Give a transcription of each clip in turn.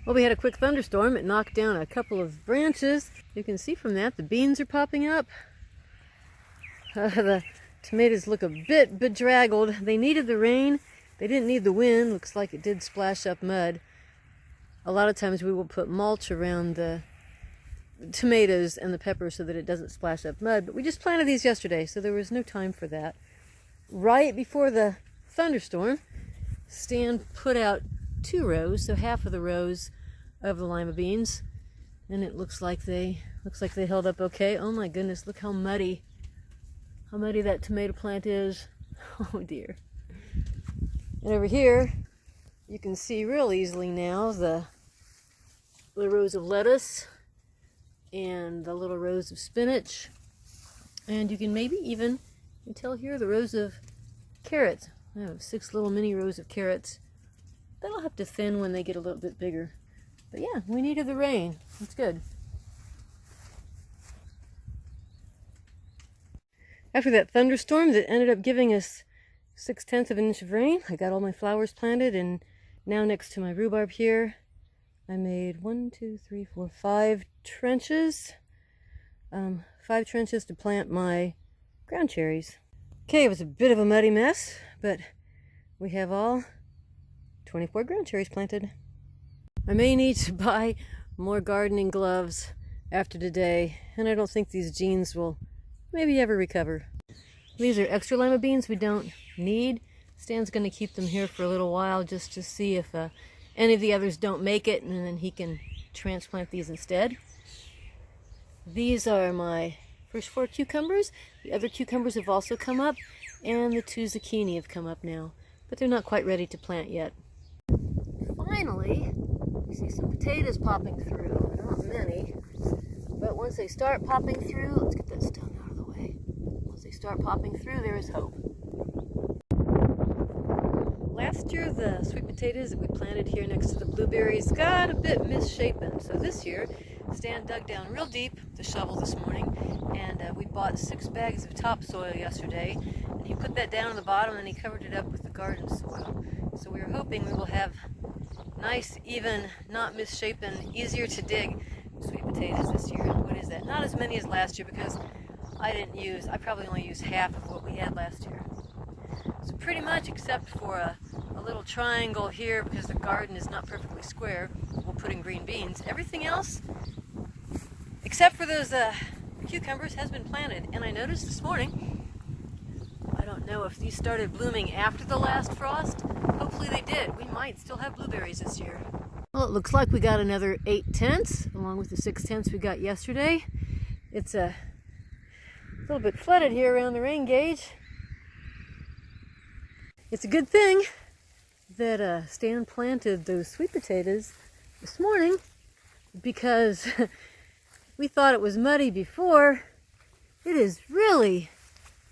Well, we had a quick thunderstorm. It knocked down a couple of branches. You can see from that the beans are popping up. The tomatoes look a bit bedraggled. They needed the rain. They didn't need the wind. Looks like it did splash up mud. A lot of times we will put mulch around the tomatoes and the peppers so that it doesn't splash up mud. But we just planted these yesterday, so there was no time for that. Right before the thunderstorm, Stan put out 2 rows, so half of the rows of the lima beans, and it looks like they held up okay. Oh my goodness, look how muddy that tomato plant is. Oh dear. And over here you can see real easily now the rows of lettuce and the little rows of spinach, and you can maybe even tell here the rows of carrots. I have 6 little mini rows of carrots. That'll have to thin when they get a little bit bigger. But yeah, we needed the rain. That's good. After that thunderstorm that ended up giving us 6/10 of an inch of rain, I got all my flowers planted, and now next to my rhubarb here, I made 5 trenches. 5 trenches to plant my ground cherries. Okay, it was a bit of a muddy mess, but we have all 24 ground cherries planted. I may need to buy more gardening gloves after today, and I don't think these jeans will maybe ever recover. These are extra lima beans we don't need. Stan's going to keep them here for a little while just to see if any of the others don't make it, and then he can transplant these instead. These are my first 4 cucumbers. The other cucumbers have also come up, and the 2 zucchini have come up now, but they're not quite ready to plant yet. Finally, we see some potatoes popping through. Not many, but once they start popping through, let's get that stone out of the way. Once they start popping through, there is hope. Last year, the sweet potatoes that we planted here next to the blueberries got a bit misshapen. So this year, Stan dug down real deep with the shovel this morning, and we bought 6 bags of topsoil yesterday, and he put that down on the bottom and he covered it up with the garden soil. So we were hoping we will have nice, even, not misshapen, easier to dig sweet potatoes this year. What is that? Not as many as last year, because I probably only used half of what we had last year. So pretty much, except for a little triangle here, because the garden is not perfectly square, we'll put in green beans. Everything else, except for those cucumbers, has been planted. And I noticed this morning, I don't know if these started blooming after the last frost. Hopefully they did. We might still have blueberries this year. Well, it looks like we got another 8 tenths, along with the 6 tenths we got yesterday. It's a little bit flooded here around the rain gauge. It's a good thing that Stan planted those sweet potatoes this morning, because we thought it was muddy before. It is really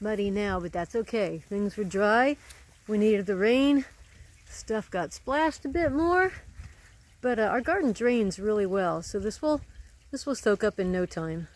muddy now, but that's okay. Things were dry. We needed the rain. Stuff got splashed a bit more, but our garden drains really well, so this will soak up in no time.